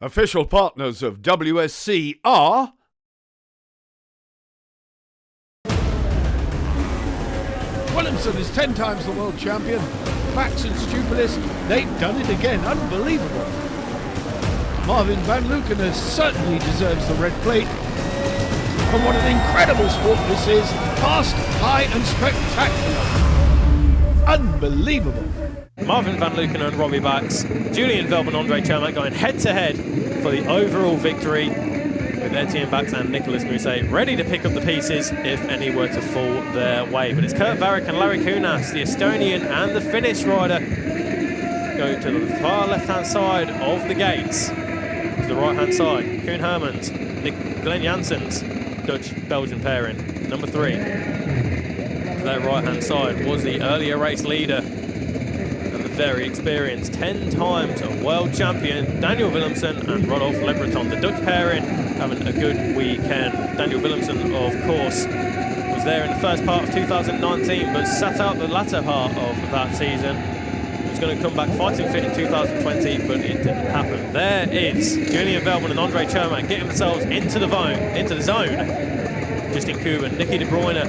Official partners of WSC are Williamson is 10 times the world champion. Bax and Stupilis, they've done it again. Unbelievable. Marvin van Lucena certainly deserves the red plate. And what an incredible sport this is. Fast, high and spectacular. Unbelievable. Marvin van Lucena and Robbie Bax, Julian Veltman and Andre Chermak going head-to-head for the overall victory, with Etienne Bax and Nicolas Mousset ready to pick up the pieces if any were to fall their way. But it's Kurt Varrick and Larry Kunas, the Estonian and the Finnish rider, go to the far left-hand side of the gates. To the right-hand side, Koen Hermans, Glenn Janssens, Dutch-Belgian pairing, number 3. To their right-hand side was the earlier race leader, very experienced 10 times world champion Daniel Willemsen and Rodolphe Lebreton. The Dutch pairing having a good weekend. Daniel Willemsen, of course, was there in the first part of 2019 but sat out the latter part of that season. He was going to come back fighting fit in 2020 but it didn't happen. There is Julian Veltman and Andre Chermak getting themselves into the zone. Justin Kuban, Nicky De Bruyne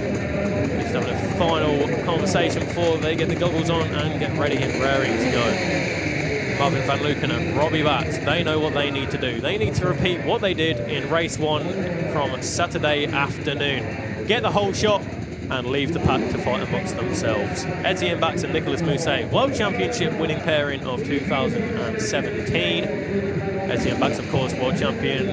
having a final conversation before they get the goggles on and get ready and raring to go. Marvin van Lucena, Robbie Bax, they know what they need to do. They need to repeat what they did in race 1 from Saturday afternoon. Get the whole shot and leave the pack to fight amongst themselves. Etienne Bax and Nicolas Mousset, World Championship winning pairing of 2017. Etienne Bax, of course, world champion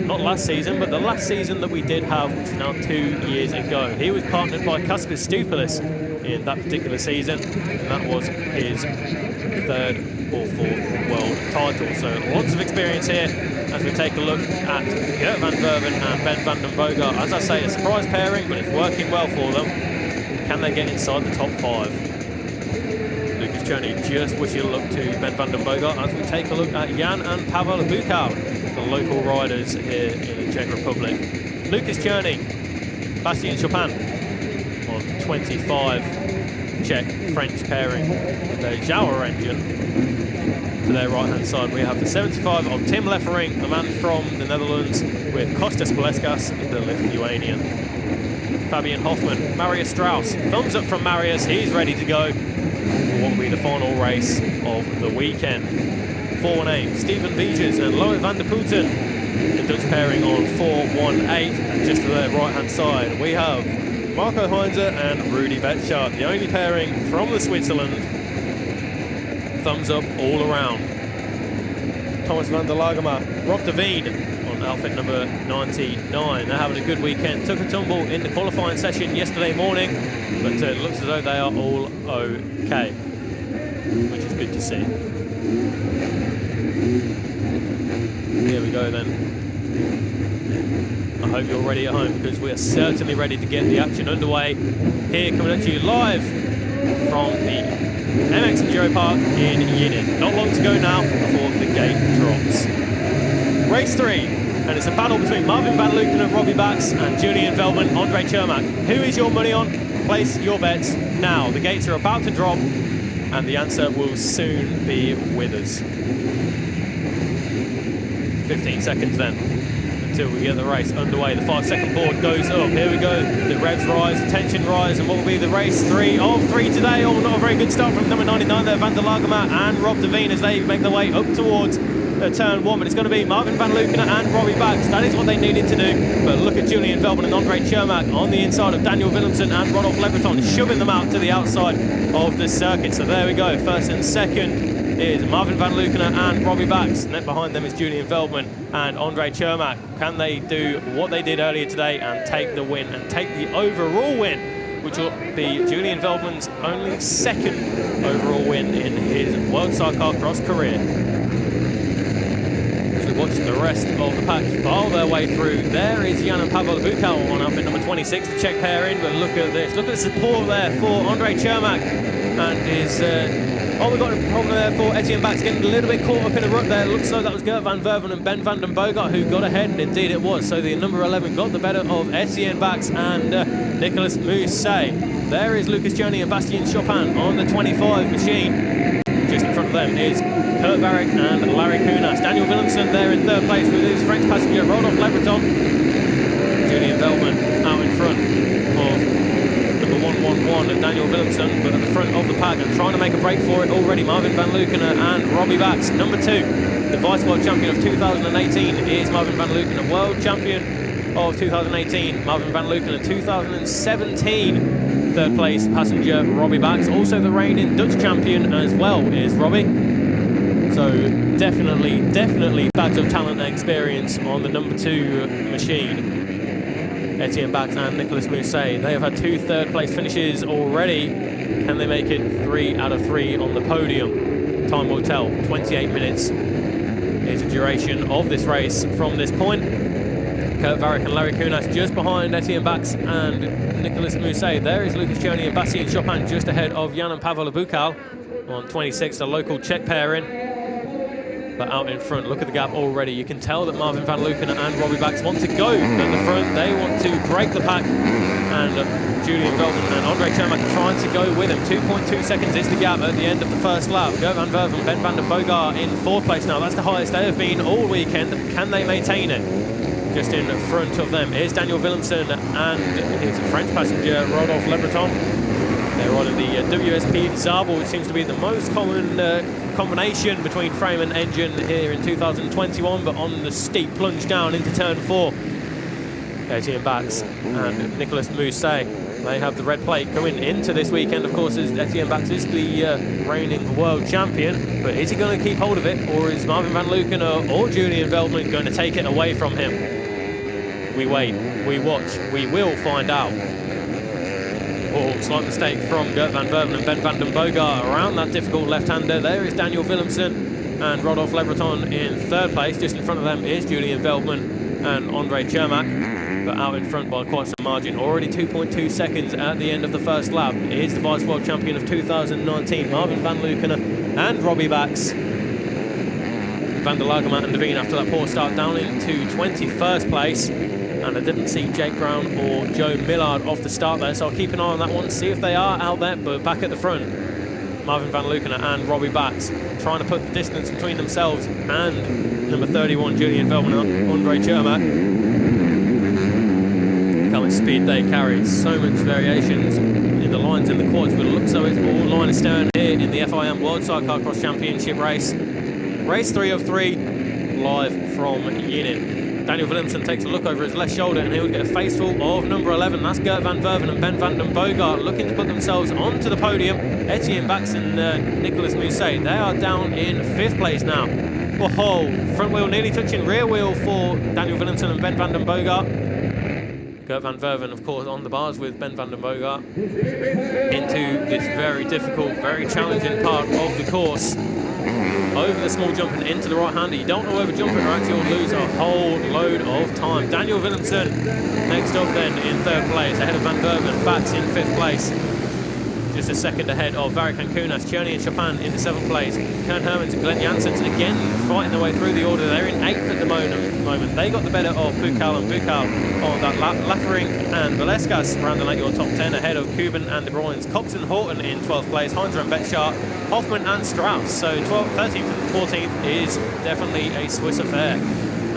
not last season, but the last season that we did have, which is now 2 years ago. He was partnered by Kaspar Stupilis in that particular season, and that was his 3rd or 4th world title. So lots of experience here as we take a look at Gert van Verven and Ben van den Bogart. As I say, a surprise pairing, but it's working well for them. Can they get inside the top 5? Lucas Cherney just wishing a look to Ben van den Bogart as we take a look at Jan and Pavel Bukal, the local riders here in the Czech Republic. Lucas Cherney, Bastien Chopin on 25, Czech-French pairing with a Jawa engine. To their right-hand side, we have the 75 of Tim Leffering, a man from the Netherlands, with Kostas Paleskas, the Lithuanian. Fabian Hoffman, Marius Strauss, thumbs up from Marius, he's ready to go for what will be the final race of the weekend. 418, Stephen Viges and Loïc van der Putten, the Dutch pairing on 418. And just to their right-hand side, we have Marco Heinze and Rudy Betschart, the only pairing from the Switzerland. Thumbs up all around. Thomas van der Lagemer, Rob de Veen on outfit number 99. They're having a good weekend. Took a tumble in the qualifying session yesterday morning, but it looks as though they are all okay, which is good to see. Here we go then. I hope you're ready at home, because we are certainly ready to get the action underway. Here, coming at you live from the MX Enduro Park in Jinin. Not long to go now before the gate drops. Race 3, and it's a battle between Marvin van Lucena and Robbie Bax and Julian Veltman, Andre Chermak. Who is your money on? Place your bets now. The gates are about to drop, and the answer will soon be with us. 15 seconds then until we get the race underway. The 5-second board goes up. Here we go. The revs rise, the tension rise, and what will be the race 3 of 3 today. Oh, not a very good start from number 99 there, Van der Lagemer and Rob de Veen as they make their way up towards turn 1. But it's going to be Marvin van Lucena and Robbie Bax. That is what they needed to do. But look at Julian Veltman and Andre Chermak on the inside of Daniel Willemsen and Rodolphe Lebreton, shoving them out to the outside of the circuit. So there we go. First and second is Marvin van Lucena and Robbie Bax. And then behind them is Julian Veltman and Andre Chermak. Can they do what they did earlier today and take the win and take the overall win, which will be Julian Veltman's only 2nd overall win in his World Sidecarcross career? As we watch the rest of the pack file their way through, there is Jan and Pavel Bukal on outfit number 26, the Czech pairing. But look at this, look at the support there for Andre Chermak and his oh, we've got a problem there for Etienne Bax, getting a little bit caught up in a rut there. Looks like that was Gert van Verven and Ben van den Bogart who got ahead, and indeed it was. So the number 11 got the better of Etienne Bax and Nicolas Mousset. There is Lucas Cherney and Bastien Chopin on the 25 machine. Just in front of them is Kurt Varick and Larry Kunas. Daniel Willemsen there in third place with his French passenger Rodolphe Lebreton. Julian Veltman out in front of number 111 and Daniel Willemsen, but at the front of the pack and trying to make a break for it already, Marvin van Lucena and Robbie Bax. Number 2, the Vice World Champion of 2018 is Marvin van Lucena. World Champion of 2018, Marvin van Lucena. 2017 third place passenger Robbie Bax. Also the reigning Dutch champion as well is Robbie. So definitely bags of talent and experience on the number 2 machine. Etienne Bax and Nicolas Mousset, they have had 2 third place finishes already. Can they make it 3 out of 3 on the podium? Time will tell. 28 minutes is the duration of this race from this point. Kurt Varick and Larry Kunas just behind Etienne Bax and Nicolas Mousset. There is Lucas Cioni and Bastien Chopin just ahead of Jan and Pavel Abukal on 26, a local Czech pairing. But out in front, look at the gap already. You can tell that Marvin van Lucena and Robbie Bax want to go at the front. They want to break the pack. And Julian Veltman and Andre Cermak are trying to go with him. 2.2 seconds is the gap at the end of the first lap. Gert van Verven, Ben van den Boogaard in 4th place now. That's the highest they have been all weekend. Can they maintain it? Just in front of them is Daniel Willemsen and his French passenger Rodolphe Lebreton. They're riding the WSP Zabel, which seems to be the most common combination between frame and engine here in 2021, but on the steep plunge down into turn 4. Etienne Bax and Nicolas Mousset, they have the red plate coming into this weekend. Of course, as Etienne Bax is the reigning world champion, but is he going to keep hold of it, or is Marvin van Lucena or Julian Veltman going to take it away from him? We wait, we watch, we will find out. Oh, slight mistake from Gert van Verven and Ben van den Boogaard around that difficult left-hander. There is Daniel Willemsen and Rodolphe Lebreton in 3rd place. Just in front of them is Julian Veltman and Andre Cermak, but out in front by quite some margin. Already 2.2 seconds at the end of the first lap is the Vice World Champion of 2019, Marvin van Lucena and Robbie Bax. Van der Lagerman and Devine after that poor start down into 21st place. And I didn't see Jake Brown or Joe Millard off the start there, so I'll keep an eye on that one, see if they are out there. But back at the front, Marvin van Lucena and Robbie Bax trying to put the distance between themselves and number 31, Julian Veltman and Andre Cermak. Look how much speed they carry. So much variations in the lines in the quads, but it looks so it's all line astern here in the FIM World Sidecarcross Championship race. Race 3 of 3, live from Jinin. Daniel Willemsen takes a look over his left shoulder and he'll get a faceful of number 11. That's Gert van Verven and Ben van den Boogaard looking to put themselves onto the podium. Etienne Bax and Nicolas Mousset, they are down in 5th place now. Whoa, front wheel nearly touching rear wheel for Daniel Willemsen and Ben van den Boogaard. Gert van Verven, of course, on the bars with Ben van den Boogaard into this very difficult, very challenging part of the course. Over the small jump and into the right-hander. You don't know over jumping or actually you'll lose a whole load of time. Daniel Willemsen next up then in 3rd place, ahead of Van Verven. Bax in 5th place. Just a second ahead of Varick and Kunas. Cioni and Chopin into 7th place. Kern Hermans and Glenn Janssens again fighting their way through the order. They're in 8th at the moment. They got the better of Bukal and Bukal on that lap. Laffering and Valescas rounding out your top 10 ahead of Cuban and De Bruyne's. Cox and Horton in 12th place. Heinzer and Betschart, Hoffman and Strauss. So 12th, 13th and 14th is definitely a Swiss affair.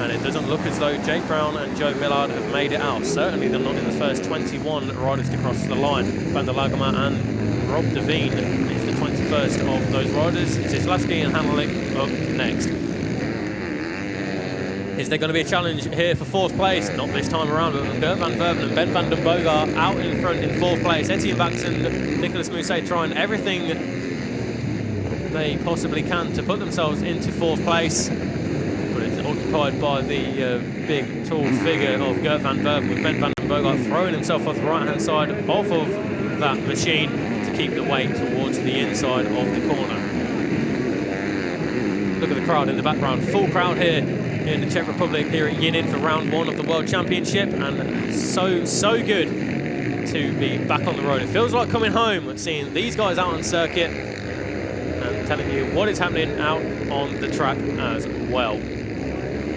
And it doesn't look as though Jake Brown and Joe Millard have made it out. Certainly they're not in the first 21 riders to cross the line. Van der Lagerman and Rob Devine is the 21st of those riders. Zislavsky and Hanelik up next. Is there going to be a challenge here for 4th place? Not this time around, but Gert van Verven and Ben van den Boogaard out in front in 4th place. Etienne Bax and Nicolas Mousset trying everything they possibly can to put themselves into 4th place. But it's occupied by the big, tall figure of Gert van Verven, with Ben van den Boogaard throwing himself off the right-hand side off of that machine to keep the weight towards the inside of the corner. Look at the crowd in the background. Full crowd here in the Czech Republic, here at Jinin for round 1 of the World Championship, and so good to be back on the road. It feels like coming home, seeing these guys out on circuit and telling you what is happening out on the track as well.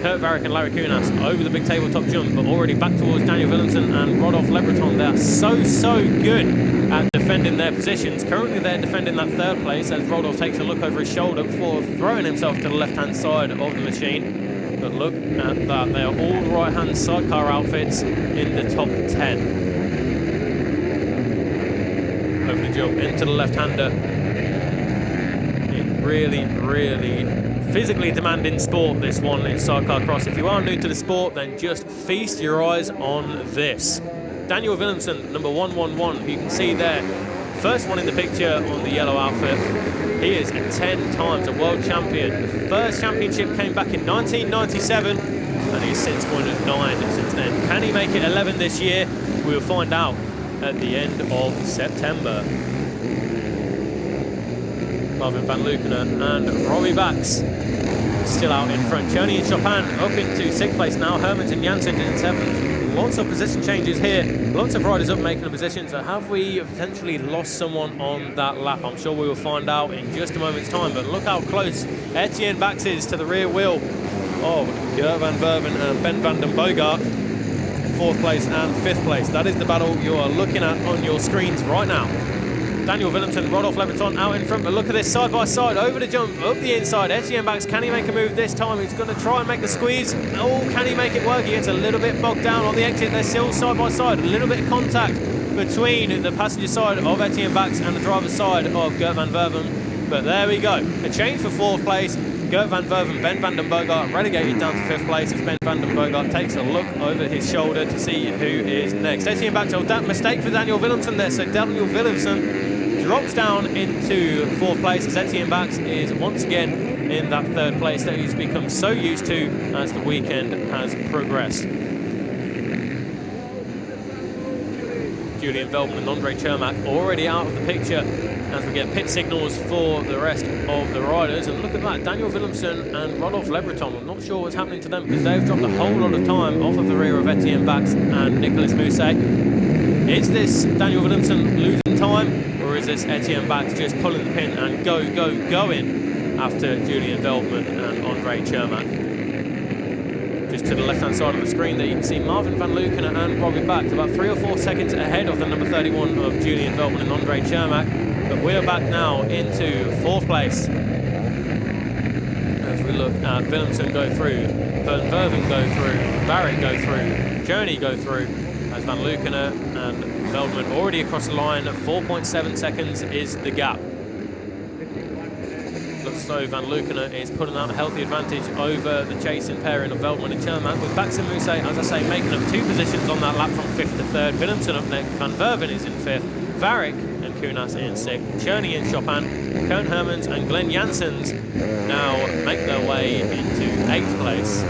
Kurt Varick and Larry Kunas over the big tabletop jump, but already back towards Daniel Willemsen and Rodolphe Lebreton. They are so good at defending their positions. Currently they're defending that third place as Rodolphe takes a look over his shoulder before throwing himself to the left-hand side of the machine. But look at that, they are all right-hand sidecar outfits in the top 10. Over the jump into the left-hander. Really physically demanding sport, this one in sidecar cross. If you are new to the sport, then just feast your eyes on this. Daniel Willemsen, number 111, who you can see there, first one in the picture on the yellow outfit. He is 10 times a world champion. The first championship came back in 1997, and he's since won 9 since then. Can he make it 11 this year? We will find out at the end of September. Marvin van Lucena and Robbie Bax still out in front. Jinin and Chopin up into 6th place now. Hermans and Janssen in 7th. Lots of position changes here. Lots of riders up making a position. So have we potentially lost someone on that lap? I'm sure we will find out in just a moment's time. But look how close Etienne Bax is to the rear wheel of Gert van Verven and Ben van den Bogart. 4th place and 5th place. That is the battle you are looking at on your screens right now. Daniel Willemsen, Rodolphe Lebreton out in front, but look at this side by side, over the jump, up the inside. Etienne Bax, can he make a move this time? He's going to try and make the squeeze. Oh, can he make it work? He gets a little bit bogged down on the exit. They're still side by side, a little bit of contact between the passenger side of Etienne Bax and the driver's side of Gert van Verven. But there we go. A change for 4th place. Gert van Verven, Ben van den Bogart relegated down to 5th place as Ben van den Bogart takes a look over his shoulder to see who is next. Etienne Bax, that mistake for Daniel Willemsen there, so Daniel Willemsen drops down into 4th place as Etienne Bax is once again in that 3rd place that he's become so used to as the weekend has progressed. Julian Veltman and Andre Chermak already out of the picture as we get pit signals for the rest of the riders. And look at that, Daniel Willemsen and Rodolphe Lebreton. I'm not sure what's happening to them because they've dropped a whole lot of time off of the rear of Etienne Bax and Nicolas Mousset. Is this Daniel Willemsen losing time? Or is this Etienne Bax just pulling the pin and going after Julian Veltman and Andre Chermak? Just to the left-hand side of the screen there, you can see Marvin van Lucena and Robbie Bax about 3 or 4 seconds ahead of the number 31 of Julian Veltman and Andre Chermak. But we are back now into 4th place. As we look at Willemsen go through, Van Verven go through, Barrett go through, Journey go through, as Van Lucena and Veltman already across the line. 4.7 seconds is the gap. Looks so Van Lucena is putting out a healthy advantage over the chasing pairing of Veltman and Chermak, with Bax and Mousset, as I say, making up 2 positions on that lap from 5th to 3rd. Willemsen up next, Van Verven is in 5th, Varick and Kunas in 6th, Cherney and Chopin, Koen Hermans and Glenn Janssens now make their way into 8th place.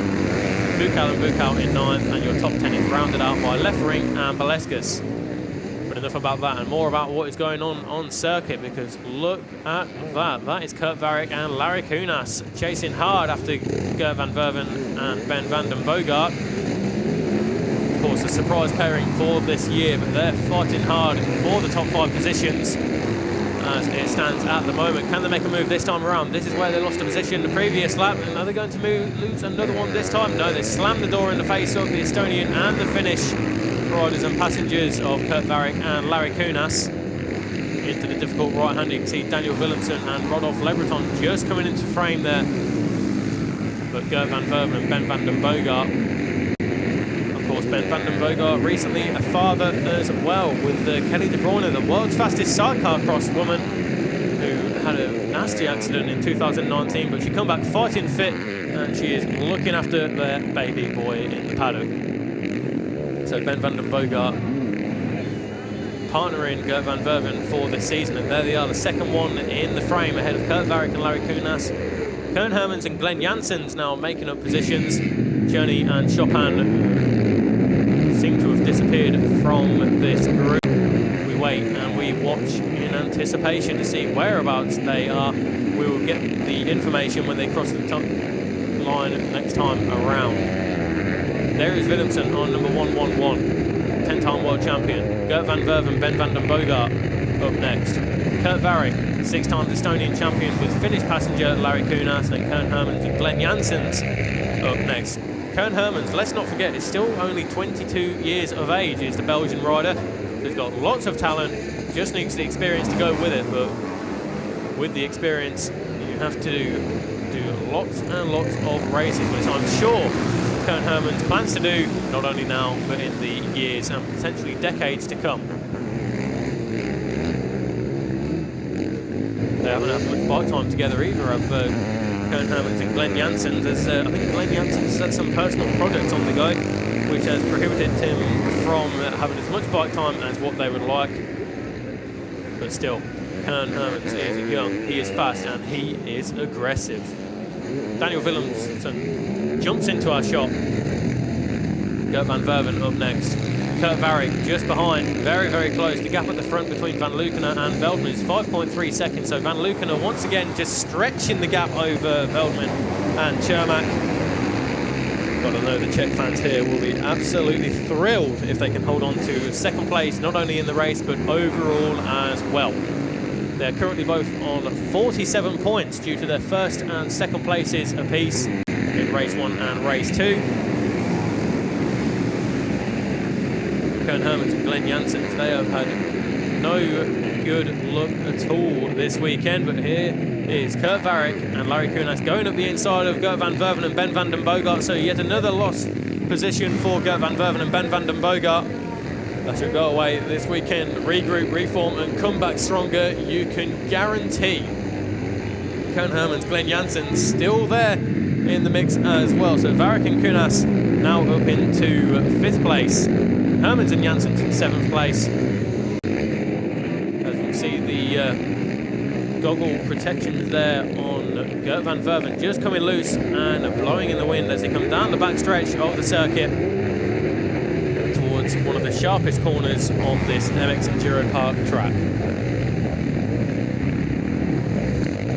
Buchau and Buchau in 9th, and your top 10 is rounded out by Leffering and Balescas. But enough about that and more about what is going on circuit, because look at that. That is Kurt Varick and Larry Kunas chasing hard after Gert van Verven and Ben van den Bogart. Of course, a surprise pairing for this year, but they're fighting hard for the top 5 positions as it stands at the moment. Can they make a move this time around? This is where they lost a position the previous lap, and are they going to lose another one this time? No, they slammed the door in the face of the Estonian and the Finnish riders and passengers of Kurt Varick and Larry Kunas into the difficult right-hander. You can see Daniel Willemsen and Rodolphe Lebreton just coming into frame there. But Gert van Verven and Ben van den Bogart, of course, Ben van den Bogart recently a father as well, with Kelly De Bruyne, the world's fastest sidecar cross woman, who had a nasty accident in 2019, but she come back fighting fit and she is looking after their baby boy in the paddock. So Ben van den Bogart partnering Gert van Verven for this season, and there they are, the second one in the frame ahead of Kurt Varick and Larry Kunas. Koen Hermans and Glenn Janssens now making up positions. Journey and Chopin seem to have disappeared from this group. We wait and we watch in anticipation to see whereabouts they are. We will get the information when they cross the top line next time around. There is Willemsen on number 111, 10-time world champion. Gert van Verven, Ben van den Bogart up next. Kurt Varick, 6 times Estonian champion with Finnish passenger Larry Kunas, and Koen Hermans and Glenn Janssens up next. Koen Hermans, let's not forget, is still only 22 years of age, is the Belgian rider. He's got lots of talent, just needs the experience to go with it, but with the experience, you have to do lots and lots of races, which I'm sure Koen Hermans plans to do, not only now, but in the years and potentially decades to come. They haven't had much bike time together either, of Koen Hermans and Glenn Janssen. I think Glenn Janssen's had some personal projects on the go, which has prohibited him from having as much bike time as what they would like. But still, Koen Hermans is young, he is fast, and he is aggressive. Daniel Willemsen jumps into our shot. Gert van Verven up next. Kurt Varrick just behind, very, very close. The gap at the front between Van Lucena and Veldman is 5.3 seconds. So Van Lucena once again just stretching the gap over Veldman and Cermak. Got to know the Czech fans here will be absolutely thrilled if they can hold on to second place, not only in the race, but overall as well. They're currently both on 47 points due to their first and second places apiece in race 1 and race 2. Koen Hermans and Glenn Janssen, they have had no good luck at all this weekend, but here is Kurt Varrick and Larry Kunas going up the inside of Gert van Verven and Ben van den Bogart, so yet another lost position for Gert van Verven and Ben van den Bogart. That should go away this weekend, regroup, reform and come back stronger, you can guarantee. Koen Hermans, Glenn Janssen still there in the mix as well, so Varrick and Kunas now up into 5th place. Hermans and Janssen in 7th place. As you can see, the goggle protections there on Gert van Verven just coming loose and blowing in the wind as they come down the back stretch of the circuit towards one of the sharpest corners of this MX Enduro Park track.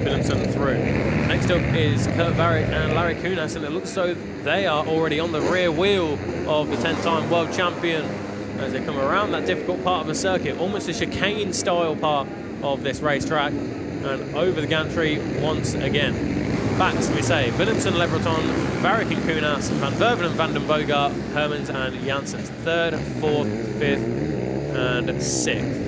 Willemsen through. Next up is Kurt Varrick and Larry Kunas, and it looks so they are already on the rear wheel of the 10-time world champion as they come around that difficult part of the circuit, almost a chicane style part of this racetrack, and over the gantry once again. Backs, we say, Willemsen, Lebreton, Varrick and Kunas, Van Verven and Van den Bogart, Hermans and Janssen 3rd, 4th, 5th and 6th.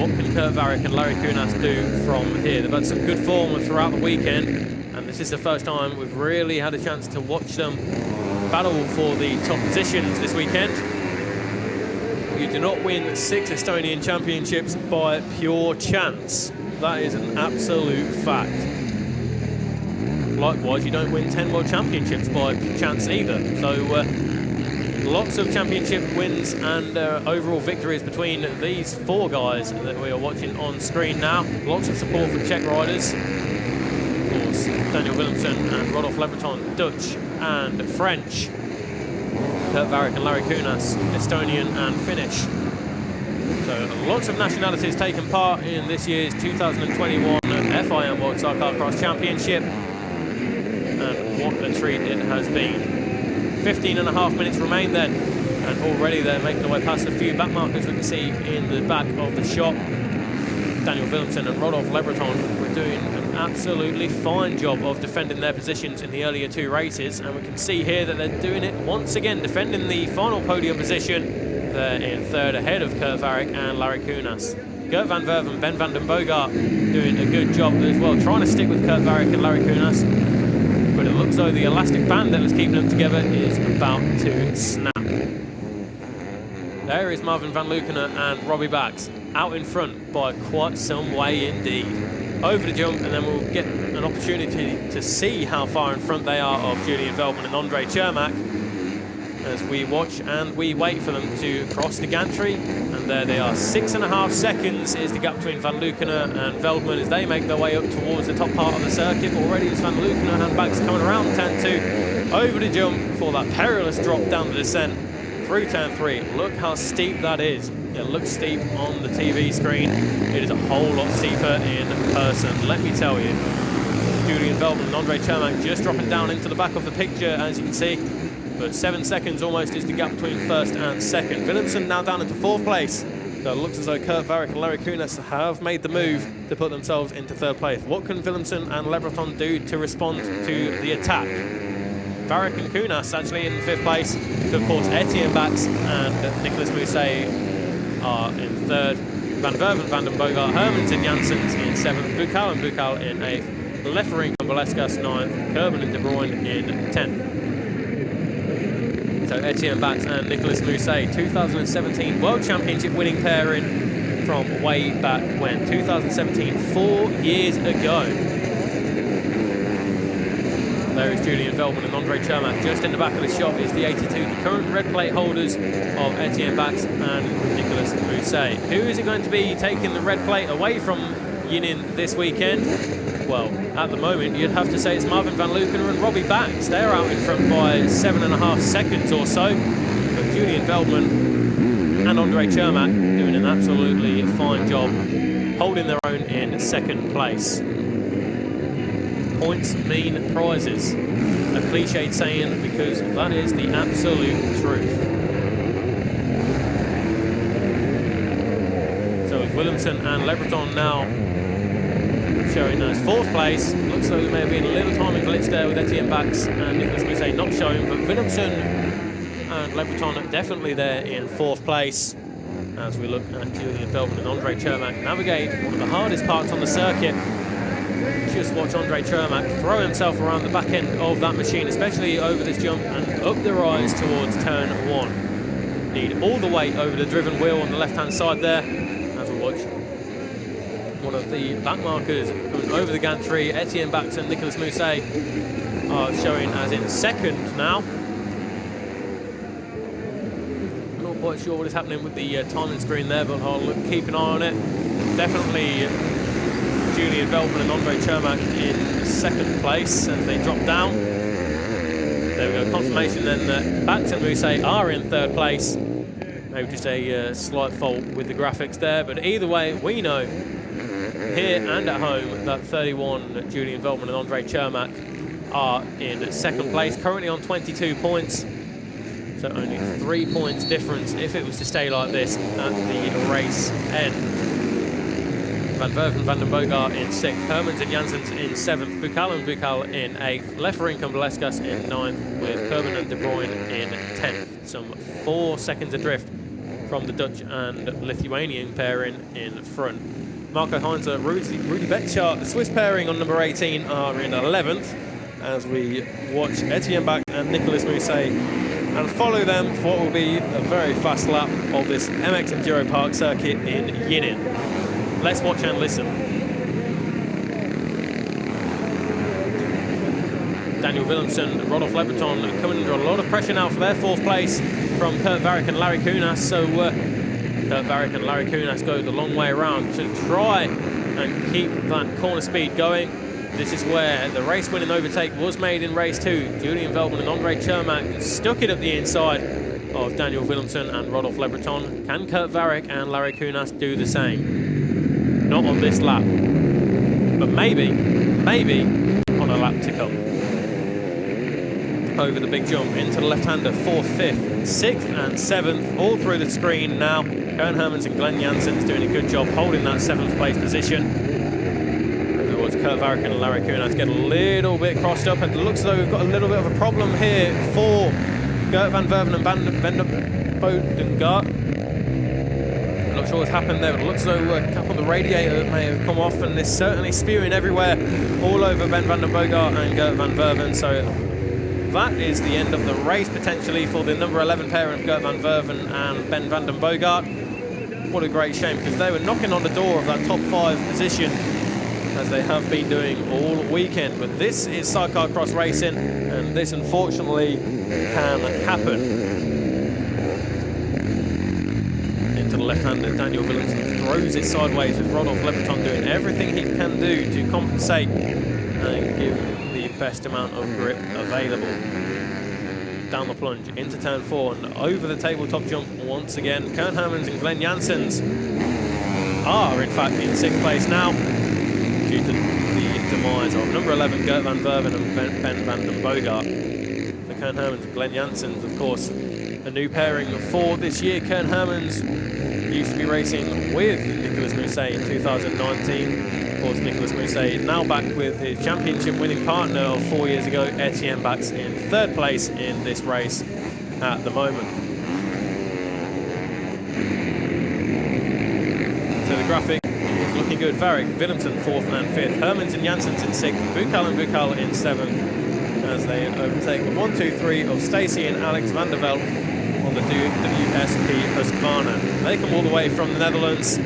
What can Kurt Varrick and Larry Kunas do from here? They've had some good form throughout the weekend, and this is the first time we've really had a chance to watch them battle for the top positions this weekend. You do not win 6 Estonian championships by pure chance. That is an absolute fact. Likewise, you don't win 10 world championships by chance either. So lots of championship wins and overall victories between these 4 guys that we are watching on screen now. Lots of support from Czech riders. Of course, Daniel Willemsen and Rodolphe Lebreton, Dutch and French. Kurt Varrick and Larry Kunas, Estonian and Finnish. So lots of nationalities taking part in this year's 2021 FIM World Sidecarcross Championship. And what a treat it has been. 15.5 minutes remain then, and already they're making their way past a few back markers we can see in the back of the shot. Daniel Willemsen and Rodolphe Lebreton were doing an absolutely fine job of defending their positions in the earlier 2 races, and we can see here that they're doing it once again, defending the final podium position. They're in 3rd ahead of Kurt Varrick and Larry Kunas. Gert van Verven, Ben van den Bogart doing a good job as well, trying to stick with Kurt Varrick and Larry Kunas, but it looks though the elastic band that was keeping them together is about to snap. There is Marvin van Lucena and Robbie Bax out in front by quite some way indeed. Over the jump, and then we'll get an opportunity to see how far in front they are of Julian Veldman and Andre Cermak as we watch and we wait for them to cross the gantry. And there they are, 6.5 seconds is the gap between Van Lucena and Veldman as they make their way up towards the top part of the circuit. Already it's Van Lucena and Bax coming around turn 2, over the jump for that perilous drop down the descent through turn 3. Look how steep that is. It looks steep on the TV screen. It is a whole lot steeper in person, let me tell you. Julian Veldman and Andre Cermak just dropping down into the back of the picture, as you can see. But 7 seconds almost is the gap between 1st and 2nd. Willemsen now down into 4th place. So it looks as though Kurt Varick and Larry Kunas have made the move to put themselves into third place. What can Willemsen and Lebreton do to respond to the attack? Varick and Kunas actually in fifth place. So of course Etienne Bax and Nicolas Mousset are in third. Van Verven, Van den Bogart, Hermans and Janssens in seventh. Bukal and Bukal in eighth. Leffering and Valescas ninth. Kerben and De Bruyne in 10th. So Etienne Bax and Nicolas Mousset, 2017 World Championship winning pairing from way back when. 2017, 4 years ago. There is Julian Veltman and Andre Chermak. Just in the back of the shot is the 82, the current red plate holders of Etienne Bax and Nicolas Mousset. Who is it going to be taking the red plate away from Jinin this weekend? Well, at the moment, you'd have to say it's Marvin van Lucena and Robbie Bax. They're out in front by 7.5 seconds or so. But Julian Veltman and Andre Chermak doing an absolutely fine job, holding their own in second place. Points mean prizes. A cliched saying, because that is the absolute truth. So it's Willemsen and Lebreton now showing as fourth place. Looks like there may have been a little timing glitch there with Etienne Bax and Nicolas Mousset not showing, but Willemsen and Lebreton definitely there in fourth place. As we look at Julian Veltman and Andre Chermak navigate one of the hardest parts on the circuit. Just watch Andre Chermak throw himself around the back end of that machine, especially over this jump and up the rise towards turn one. Need all the weight over the driven wheel on the left-hand side there. As we watch one of the back markers coming over the gantry, Etienne Bax and Nicolas Mousset are showing as in second now. Not quite sure what is happening with the timing screen there, but I'll keep an eye on it. Definitely Julian Veltman and Andre Chermak in second place as they drop down. There we go, confirmation then that Bax and Mousset are in third place. Maybe just a slight fault with the graphics there, but either way, we know here and at home that 31 Julian Veltman and Andre Chermak are in second place, currently on 22 points. So only 3 points difference if it was to stay like this at the race end. Van Verven, Van den Bogart in 6th, Hermans and Janssens in 7th, Bukal and Bukal in 8th, Leffering and Valescas in 9th, with Kerben and De Bruyne in 10th. Some 4 seconds adrift from the Dutch and Lithuanian pairing in front. Marco Heinzer, Rudy Beckschart, the Swiss pairing on number 18 are in 11th, as we watch Etienne Bax and Nicolas Mousset and follow them for what will be a very fast lap of this MX Enduro Park circuit in Jinin. Let's watch and listen. Daniel Willemsen and Rodolphe Lebreton coming under a lot of pressure now for their fourth place from Kurt Varick and Larry Kunas. So Kurt Varick and Larry Kunas go the long way around to try and keep that corner speed going. This is where the race-winning overtake was made in race 2. Julian Veltman and Andre Chermak stuck it up the inside of Daniel Willemsen and Rodolphe Lebreton. Can Kurt Varick and Larry Kunas do the same? Not on this lap, but maybe on a lap to come. Over the big jump into the left-hander, 4th, 5th, 6th and 7th, all through the screen now. Kern Hermans and Glenn Janssens doing a good job holding that 7th place position. As watch Kurt Varick and Larry Kunas get a little bit crossed up, and it looks as though we've got a little bit of a problem here for Gert van Verven and Van den Bogart. Not sure what's happened there, but it looks as though a cap on the radiator may have come off, and it's certainly spewing everywhere, all over Ben van den Bogart and Gert van Verven. So that is the end of the race, potentially, for the number 11 pair of Gert van Verven and Ben van den Bogart. What a great shame, because they were knocking on the door of that top 5 position, as they have been doing all weekend. But this is Sidecarcross racing, and this, unfortunately, can happen. To the left-hander, Daniel Willemsen throws it sideways with Rodolphe Lebreton doing everything he can do to compensate and give the best amount of grip available. Down the plunge into turn 4 and over the tabletop jump once again. Kern Hermans and Glenn Janssens are in fact in 6th place now due to the demise of number 11 Gert van Verven and Ben van den Bogart. For Kern Hermans and Glenn Janssens, of course, a new pairing for this year. Kern Hermans used to be racing with Nicolas Mousset in 2019. Of course, Nicolas Mousset now back with his championship winning partner of 4 years ago, Etienne Bax, in third place in this race at the moment. So the graphic is looking good. Varric, Willemsen 4th and 5th, Hermans and Janssens in 6th, Bukal and Bukal in 7th, as they overtake the 1, 2, 3 of Stacey and Alex van der Velde on the WSP Husqvarna. They come all the way from the Netherlands,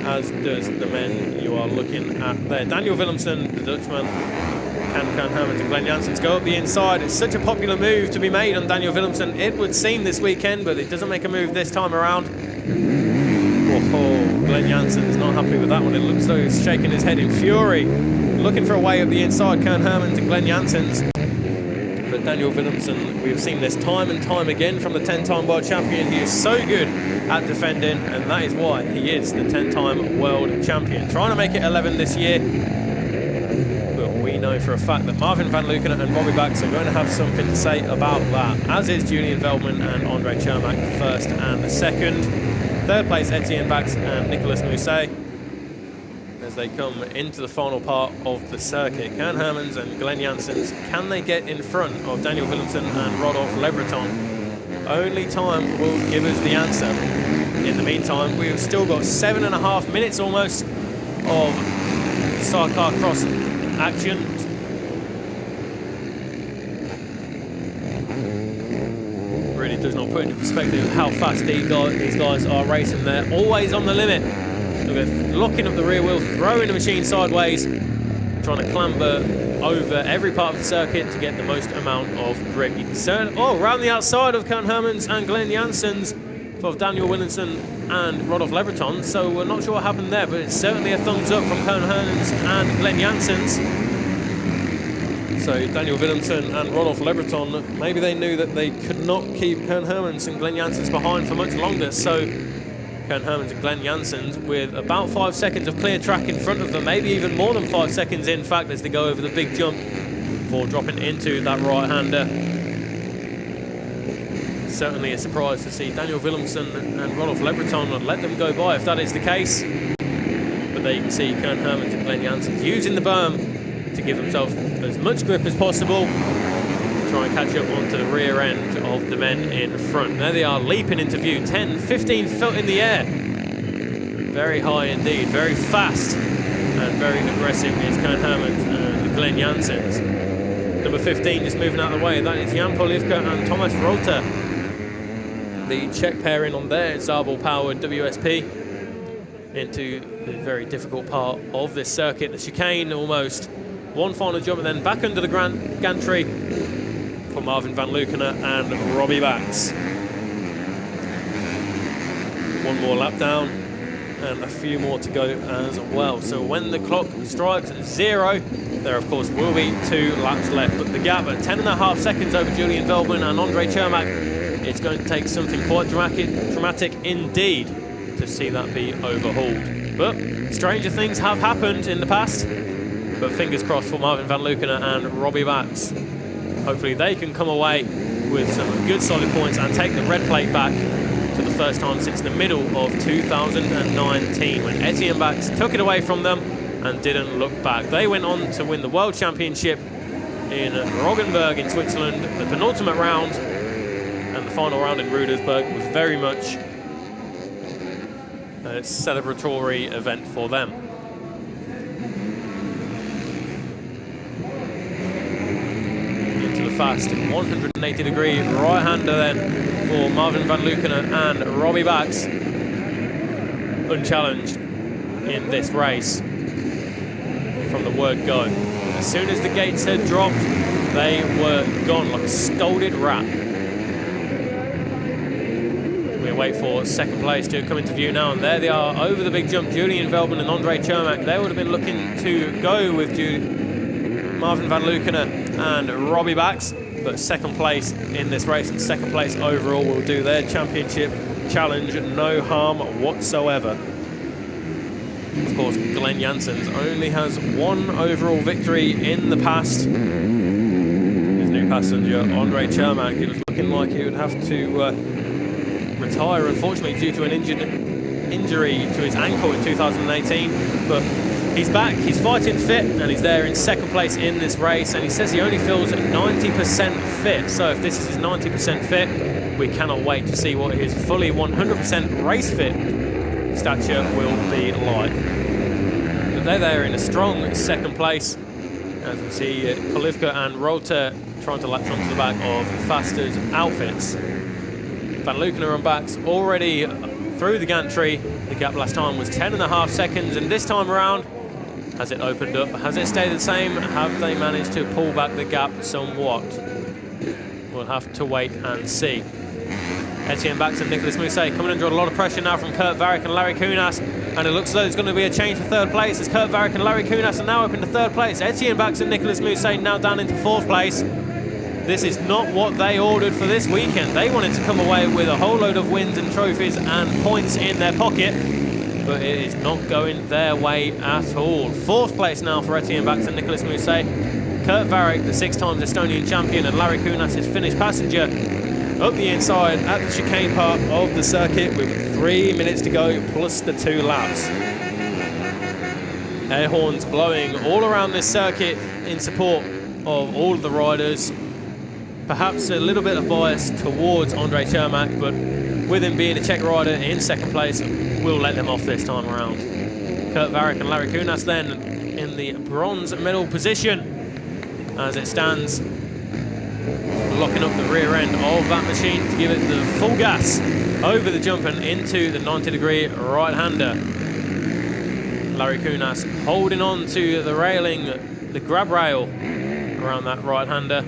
as does the men you are looking at there. Daniel Willemsen, the Dutchman, and Koen Hermans and Glenn Janssens go up the inside. It's such a popular move to be made on Daniel Willemsen, it would seem, this weekend, but it doesn't make a move this time around. Oh, Glenn Janssens not happy with that one. It looks like he's shaking his head in fury, looking for a way up the inside, Koen Hermans and Glenn Janssens. But Daniel Willemsen, we've seen this time and time again from the 10-time world champion. He is so good at defending, and that is why he is the 10-time world champion. Trying to make it 11 this year, but we know for a fact that Marvin van Lucena and Robbie Bax are going to have something to say about that, as is Julian Veldman and Andre Chermak, first and second. Third place, Etienne Bax and Nicolas Mousset, as they come into the final part of the circuit. Koen Hermans and Glenn Janssens, can they get in front of Daniel Willemsen and Rodolphe Lebreton? Only time will give us the answer. In the meantime, we've still got 7.5 minutes almost of Sidecarcross action. Really does not put into perspective how fast these guys are racing. They're always on the limit. Locking up the rear wheel, throwing the machine sideways, trying to clamber over every part of the circuit to get the most amount of grip. You can certainly, around the outside of Koen Hermans and Glenn Janssens for Daniel Willemsen and Rodolphe Lebreton, so we're not sure what happened there, but it's certainly a thumbs up from Koen Hermans and Glenn Janssens. So Daniel Willemsen and Rodolphe Lebreton, maybe they knew that they could not keep Koen Hermans and Glenn Janssens behind for much longer, so Koen Hermans and Glenn Janssens with about 5 seconds of clear track in front of them, maybe even more than 5 seconds in fact, as they go over the big jump before dropping into that right-hander. Certainly a surprise to see Daniel Willemsen and Rodolphe Lebreton let them go by if that is the case. But there you can see Koen Hermans and Glenn Janssens using the berm to give themselves as much grip as possible, try and catch up onto the rear end of the men in front. There they are, leaping into view, 10, 15 foot in the air. Very high indeed, very fast and very aggressive is Koen Hermans and Glenn Janssens. Number 15 just moving out of the way, that is Jan Polivka and Thomas Rother. The Czech pairing on there, Zabel-powered WSP, into the very difficult part of this circuit, the chicane almost. One final jump and then back under the gantry for Marvin van Lucena and Robbie Bax. One more lap down and a few more to go as well. So when the clock strikes 0, there of course will be 2 laps left, but the gap at 10.5 seconds over Julian Veldman and Andre Chermak, it's going to take something quite dramatic indeed to see that be overhauled. But stranger things have happened in the past, but fingers crossed for Marvin van Lucena and Robbie Bax. Hopefully they can come away with some good solid points and take the red plate back for the first time since the middle of 2019, when Etienne Bax took it away from them and didn't look back. They went on to win the World Championship in Roggenburg in Switzerland, the penultimate round, and the final round in Rudersburg was very much a celebratory event for them. Fast 180-degree right-hander then for Marvin van Lucena and Robbie Bax, unchallenged in this race from the word go. As soon as the gates had dropped, they were gone like a scolded rat. We wait for second place to come into view now, and there they are over the big jump, Julian Veldman and Andre Chermak. They would have been looking to go with Marvin van Lucena and Robbie Bax, but second place in this race and second place overall will do their championship challenge no harm whatsoever. Of course, Glenn Janssens only has 1 overall victory in the past. His new passenger, Andre Chermak, it was looking like he would have to retire, unfortunately, due to an injured injury to his ankle in 2018, but he's back, he's fighting fit, and he's there in second place in this race, and he says he only feels 90% fit. So if this is his 90% fit, we cannot wait to see what his fully 100% race fit stature will be like. But they're there in a strong second place. As we see Polivka and Rota trying to latch onto the back of Faster's outfits. Van Lucena and Bax already through the gantry. The gap last time was 10.5 seconds, and this time around, has it opened up? Has it stayed the same? Have they managed to pull back the gap somewhat? We'll have to wait and see. Etienne Bax and Nicolas Mousset coming under a lot of pressure now from Kurt Varrick and Larry Kunas, and it looks as though there's going to be a change for third place as Kurt Varrick and Larry Kunas are now up into third place. Etienne Bax and Nicolas Mousset now down into fourth place. This is not what they ordered for this weekend. They wanted to come away with a whole load of wins and trophies and points in their pocket, but it is not going their way at all. Fourth place now for Etienne Bax and Nicolas Mousset. Kurt Varrick, the 6-time Estonian champion, and Larry Kunas, his Finnish passenger, up the inside at the chicane part of the circuit with 3 minutes to go plus the 2 laps. Air horns blowing all around this circuit in support of all of the riders. Perhaps a little bit of bias towards Andrei Cermak, but with him being a Czech rider in second place, we'll let them off this time around. Kurt Varrick and Larry Kunas then in the bronze medal position as it stands, locking up the rear end of that machine to give it the full gas over the jump and into the 90-degree right-hander. Larry Kunas holding on to the railing, the grab rail around that right-hander.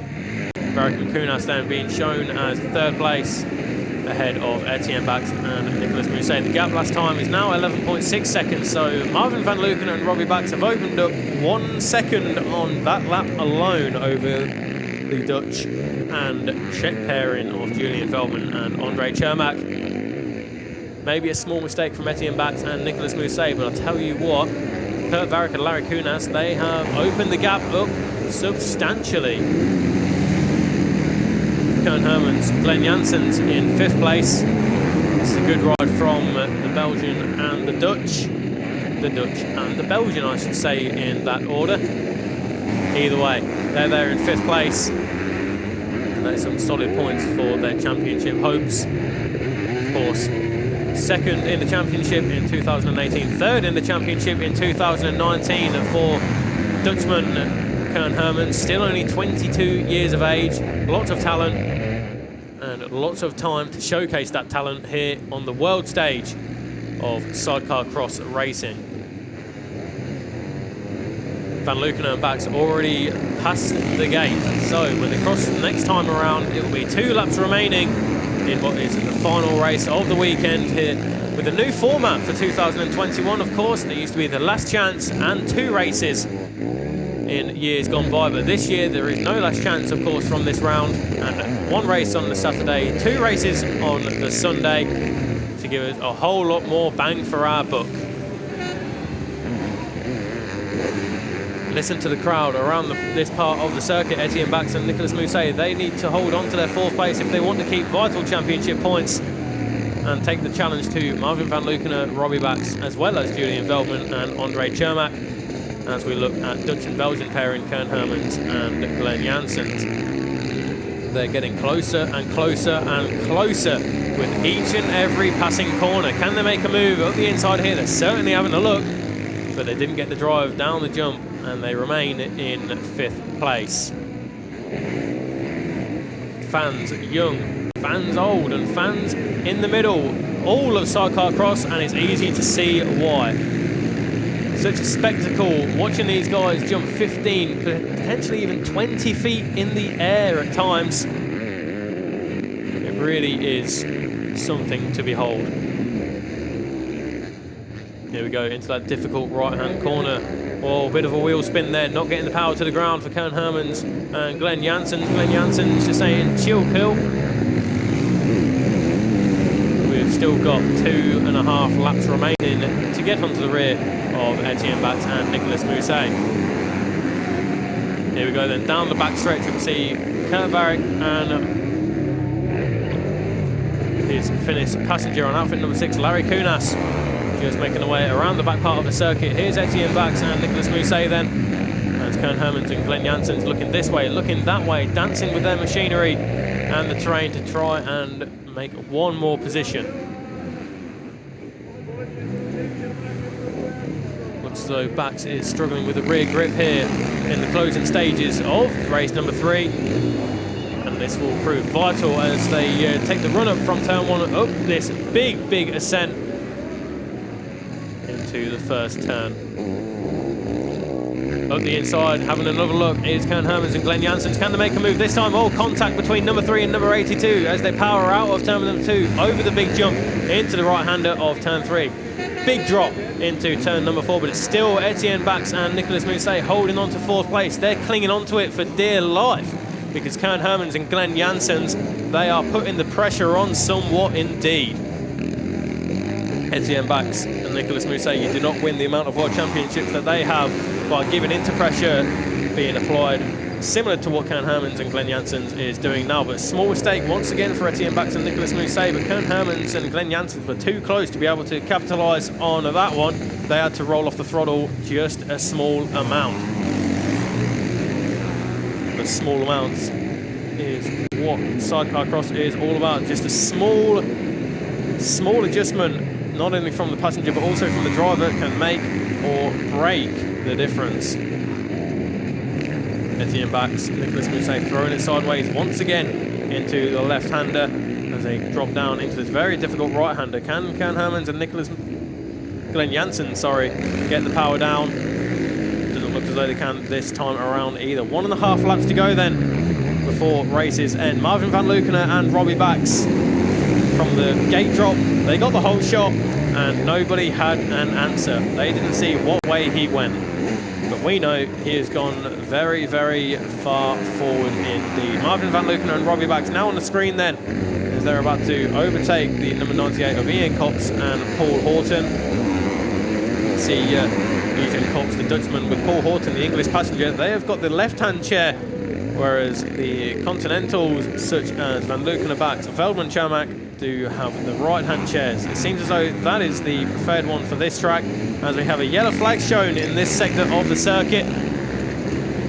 Varrick and Kunas then being shown as third place ahead of Etienne Bax and Nicolas Mousset. The gap last time is now 11.6 seconds, so Marvin van Lucena and Robbie Bax have opened up 1 second on that lap alone over the Dutch and Czech pairing of Julian Veldman and Andrei Cermak. Maybe a small mistake from Etienne Bax and Nicolas Mousset, but I'll tell you what, Kurt Varrick and Larry Kunas, they have opened the gap up substantially. Koen Hermans, Glenn Janssens in 5th place. It's a good ride from the Belgian and the Dutch. The Dutch and the Belgian, I should say, in that order. Either way, they're there in 5th place. And that's some solid points for their championship hopes. Of course, 2nd in the championship in 2018, 3rd in the championship in 2019 for Dutchman Koen Hermans, still only 22 years of age, lots of talent, and lots of time to showcase that talent here on the world stage of sidecar cross racing. Van Lucena and Bax already passed the gate, so when they cross the next time around, it will be 2 laps remaining in what is the final race of the weekend here, with a new format for 2021, of course. There used to be the last chance and 2 races in years gone by, but this year there is no last chance, of course, from this round, and 1 race on the Saturday, 2 races on the Sunday to give us a whole lot more bang for our buck. Listen to the crowd around this part of the circuit. Etienne Bax and Nicolas Mousset, they need to hold on to their 4th place if they want to keep vital championship points and take the challenge to Marvin van Lucena, Robbie Bax, as well as Julian Veldman and Andrei Cermak, as we look at Dutch and Belgian pairing Koen Hermans and Glenn Janssens. They're getting closer and closer and closer with each and every passing corner. Can they make a move up the inside here? They're certainly having a look, but they didn't get the drive down the jump, and they remain in 5th place. Fans young, fans old, and fans in the middle, all of sidecar cross, and it's easy to see why. Such a spectacle watching these guys jump 15, potentially even 20 feet in the air at times. It really is something to behold. Here we go into that difficult right-hand corner. Oh, a bit of a wheel spin there, not getting the power to the ground for Koen Hermans and Glenn Janssens. Glenn Janssens just saying, chill pill. We've still got 2.5 laps remaining to get onto the rear of Etienne Bax and Nicolas Mousset. Here we go then, down the back stretch we can see Kurt Varrick and his Finnish passenger on outfit number 6, Larry Kunas. just making their way around the back part of the circuit. Here's Etienne Bax and Nicolas Mousset then. As Kern Hermans and Glenn Janssens looking this way, looking that way, dancing with their machinery and the terrain to try and make one more position. Looks as though Bax is struggling with the rear grip here in the closing stages of race number 3. And this will prove vital as they take the run up from turn 1 up this big ascent into the first turn. Up the inside, having another look, is Kern Hermans and Glenn Janssens. Can they make a move this time? Oh, contact between number 3 and number 82 as they power out of turn number 2 over the big jump into the right-hander of turn 3. Big drop into turn number 4, but it's still Etienne Bax and Nicolas Mousset holding on to 4th place. They're clinging onto it for dear life because Kern Hermans and Glenn Janssens, they are putting the pressure on somewhat indeed. Etienne Bax and Nicolas Mousset, you do not win the amount of World Championships that they have by giving into pressure being applied, similar to what Kern Hermans and Glenn Janssens is doing now. But a small mistake once again for Etienne Bax and Nicolas Mousset, but Kern Hermans and Glenn Janssens were too close to be able to capitalise on that one. They had to roll off the throttle just a small amount. But small amounts is what Sidecarcross is all about. Just a small adjustment, not only from the passenger but also from the driver, can make or break the difference. Etienne Bax, Nicolas Mousset throwing it sideways once again into the left-hander as they drop down into this very difficult right-hander. Can Hermans and Glenn Janssens, get the power down? Doesn't look as though they can this time around either. 1.5 laps to go then before races end. Marvin van Lucena and Robbie Bax from the gate drop, they got the whole shot and nobody had an answer. They didn't see what way he went. But we know he has gone very far forward indeed. Marvin van Lucena and Robbie Bax now on the screen then, as they're about to overtake the number 98 of Ian Copse and Paul Horton. See Ian Copse, the Dutchman, with Paul Horton, the English passenger. They have got the left-hand chair, whereas the Continentals, such as Van Lucena, Bax, Veldman, Chamak, do have the right-hand chairs. It seems as though that is the preferred one for this track, as we have a yellow flag shown in this sector of the circuit.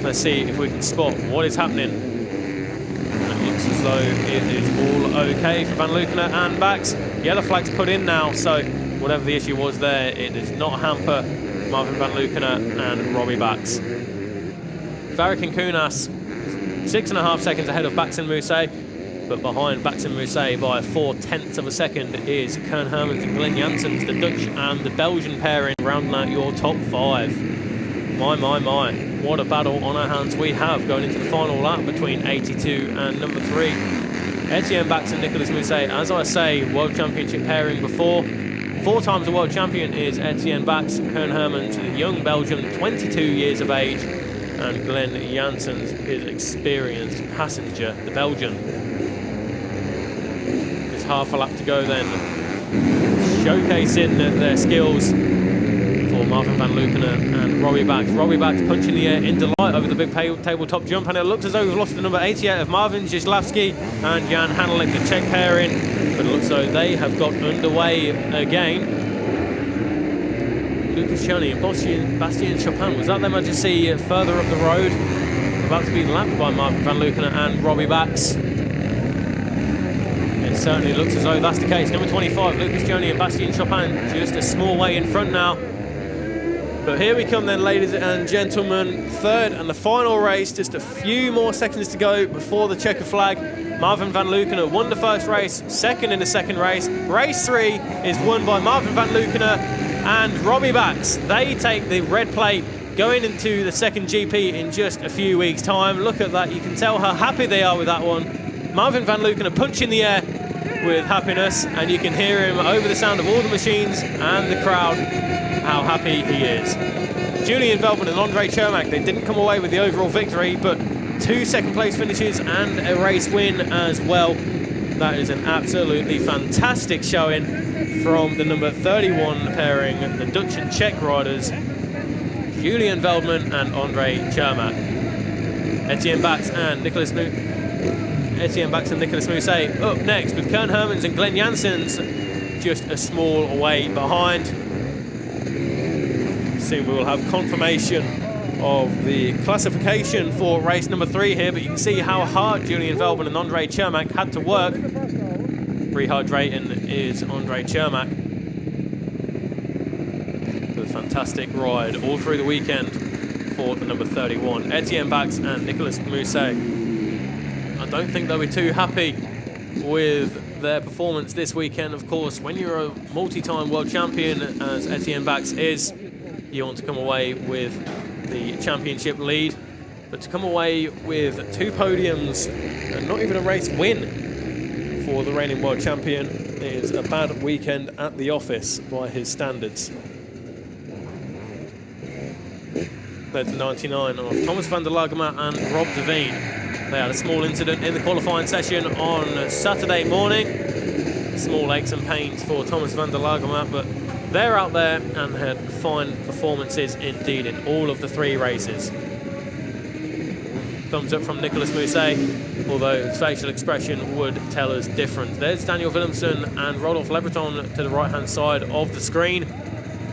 Let's see if we can spot what is happening. It looks as though it is all okay for Van Lucena and Bax. Yellow flag's put in now, so whatever the issue was there, it does not hamper Marvin van Lucena and Robbie Bax. Varric and Kunas 6.5 seconds ahead of Bax and Mousset, but behind Bax and Mousset by 0.4 of a second is Kern Hermans and Glenn Janssens, the Dutch and the Belgian pairing, rounding out your top 5. My, what a battle on our hands we have going into the final lap between 82 and number 3. Etienne Bax and Nicolas Mousset, as I say, World Championship pairing before. 4 times the world champion is Etienne Bax. Kern Hermans, the young Belgian, 22 years of age, and Glenn Janssens, his experienced passenger, the Belgian. There's half a lap to go then, showcasing their skills for Marvin van Lucena and Robbie Bax. Robbie Bax punching the air in delight over the big tabletop jump, and it looks as though we've lost the number 88 of Marvin Zislavsky and Jan Hannelik, the Czech pairing, but it looks as though they have got underway again. Lucas Cioni and Bastien Chopin, was that them I just see further up the road? About to be lapped by Marvin van Lucena and Robbie Bax. It certainly looks as though that's the case. Number 25, Lucas Cioni and Bastien Chopin, just a small way in front now. But here we come then, ladies and gentlemen. 3rd and the final race, just a few more seconds to go before the checker flag. Marvin van Lucena won the first race, 2nd in the second race. Race 3 is won by Marvin van Lucena and Robbie Bax. They take the red plate going into the second GP in just a few weeks' time. Look at that, you can tell how happy they are with that one. Marvin van Lucena punching the air with happiness, and you can hear him over the sound of all the machines and the crowd, how happy he is. Julian Veltman and Andre Chermak, they didn't come away with the overall victory, but 2 second place finishes and a race win as well. That is an absolutely fantastic showing from the number 31 pairing, the Dutch and Czech riders, Julian Veltman and Andre Chermak. Etienne Bax and Nicolas Mousset up next with Kern Hermans and Glenn Janssens just a small way behind. soon we will have confirmation of the classification for race number 3 here, but you can see how hard Julian Veltman and Andre Cermak had to work. Rehydrating is Andre Cermak. With a fantastic ride all through the weekend for the number 31, Etienne Bax and Nicolas Mousset. I don't think they'll be too happy with their performance this weekend. Of course, when you're a multi-time world champion, as Etienne Bax is, you want to come away with the championship lead, but to come away with 2 podiums and not even a race win for the reigning world champion is a bad weekend at the office by his standards. There's the 99 of Thomas van der Lagemat and Rob Devine. They had a small incident in the qualifying session on Saturday morning. Small aches and pains for Thomas van der Lagemat, but they're out there and had fine performances indeed in all of the 3 races. Thumbs up from Nicolas Mousset, although his facial expression would tell us different. There's Daniel Willemsen and Rodolphe Lebreton to the right-hand side of the screen.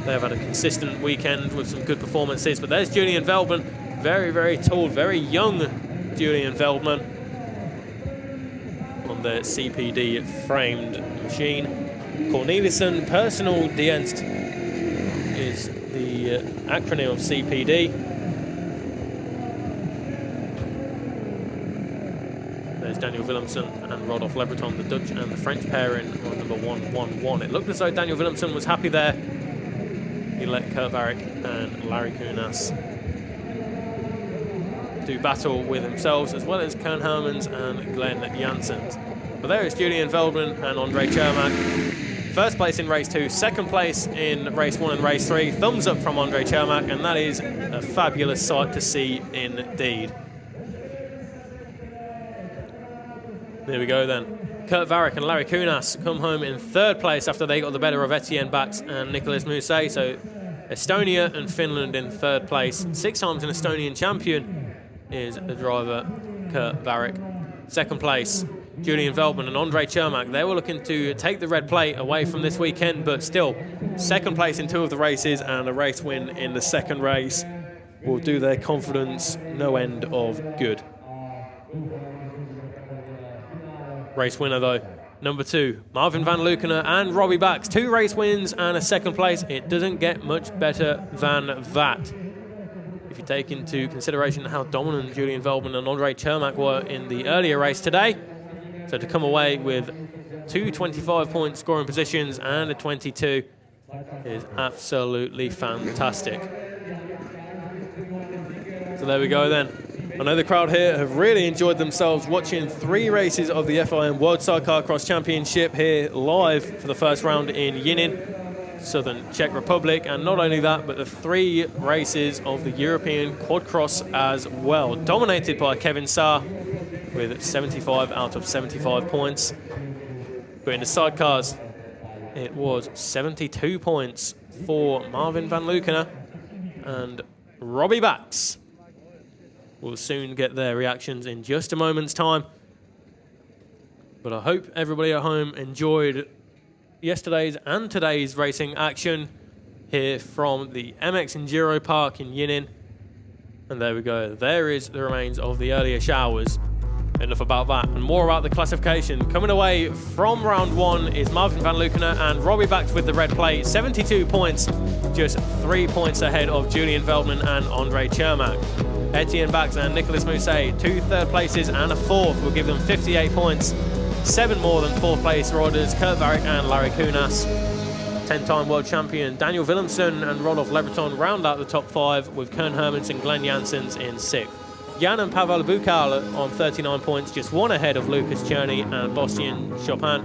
They have had a consistent weekend with some good performances, but there's Julian Veltman, very, very tall, very young Julian Veltman on the CPD framed machine. Cornelissen Personal Dienst is the acronym of CPD. There's Daniel Willemsen and Rodolphe Lebreton, the Dutch and the French pairing on number 111. It looked as though Daniel Willemsen was happy there. He let Kurt Varick and Larry Kunas do battle with themselves, as well as Kern Hermans and Glenn Janssens. But there is Julian Veltman and Andre Cermak. First place in race 2, second place in race 1 and race 3. Thumbs up from Andre Cermak, and that is a fabulous sight to see indeed. There we go then. Kurt Varick and Larry Kunas come home in 3rd place after they got the better of Etienne Bax and Nicolas Mousset. So Estonia and Finland in 3rd place. 6 times an Estonian champion is the driver Kurt Varick. 2nd place, Julian Veltman and Andre Cermak. They were looking to take the red plate away from this weekend, but still 2nd place in 2 of the races and a race win in the 2nd race will do their confidence no end of good. Race winner though, number 2, Marvin van Lucena and Robbie Bax. 2 race wins and a 2nd place. It doesn't get much better than that. If you take into consideration how dominant Julian Veltman and Andre Cermak were in the earlier race today. So to come away with 2 25-point scoring positions and a 22 is absolutely fantastic. So there we go then. I know the crowd here have really enjoyed themselves watching 3 races of the FIM World Sidecarcross Championship here live for the first round in Jinin, Southern Czech Republic, and not only that, but the 3 races of the European Quad Cross as well, dominated by Kevin Saar with 75 out of 75 points. But in the sidecars, it was 72 points for Marvin van Lucena and Robbie Bax. We'll soon get their reactions in just a moment's time. But I hope everybody at home enjoyed yesterday's and today's racing action here from the MX Enduro Park in Jinin. And there we go. There is the remains of the earlier showers. Enough about that and more about the classification. Coming away from round 1 is Marvin van Lucena and Robbie Bax with the red plate. 72 points, just 3 points ahead of Julian Veltman and Andre Cermak. Etienne Bax and Nicolas Mousset, 2 third places and a 4th will give them 58 points. 7 more than 4th place riders Kurt Varick and Larry Kunas. 10-time world champion Daniel Willemsen and Rodolphe Lebreton round out the top 5 with Kern Hermans and Glenn Janssens in 6th. Jan and Pavel Bukal on 39 points, just 1 ahead of Lucas Cherney and Bastian Chopin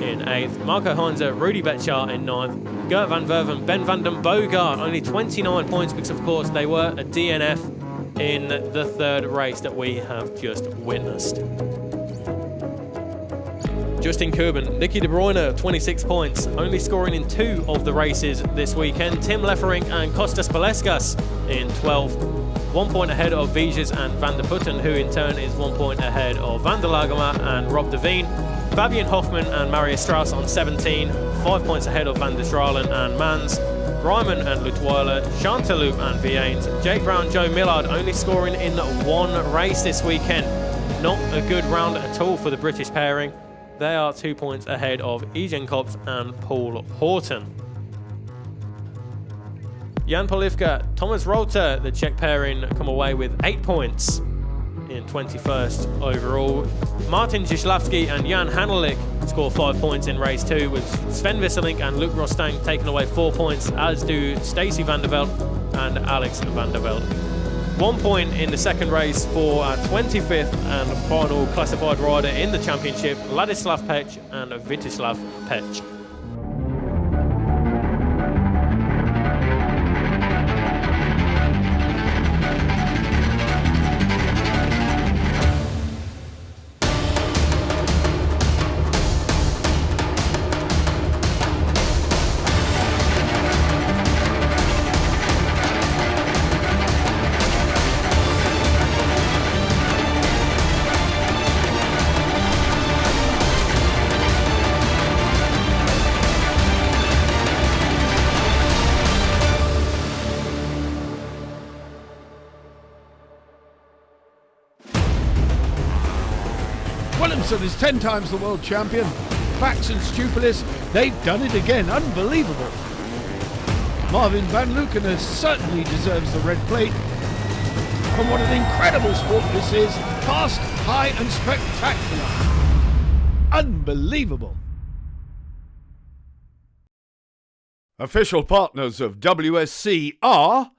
in 8th. Marco Heinze, Rudy Betchar in 9th. Gert van Verven, Ben van den Boogaard, only 29 points because, of course, they were a DNF in the 3rd race that we have just witnessed. Justin Kuban, Nicky De Bruyne, 26 points, only scoring in 2 of the races this weekend. Tim Leffering and Kostas Paleskas in 12th. 1 point ahead of Viges and Van der Putten, who in turn is 1 point ahead of Van der Lagemat and Rob Devine. Fabian Hoffman and Marius Strauss on 17, 5 points ahead of Van der Strahlen and Mans. Ryman and Lutweiler, Chanteloup and Vianes, Jake Brown, Joe Millard only scoring in one race this weekend. Not a good round at all for the British pairing. They are 2 points ahead of Eugene Kops and Paul Horton. Jan Polivka, Thomas Rolter, the Czech pairing come away with 8 points in 21st overall. Martin Zislavsky and Jan Hanelik score 5 points in race 2, with Sven Visselink and Luc Rostang taking away 4 points, as do Stacey van der Veld and Alex van der Veld. 1 point in the second race for our 25th and final classified rider in the championship, Ladislav Pech and Vitislav Pech. Williamson is 10 times the world champion. Bax and Stupilis, they've done it again. Unbelievable. Marvin van Lucena certainly deserves the red plate. And what an incredible sport this is. Fast, high and spectacular. Unbelievable. Official partners of WSC are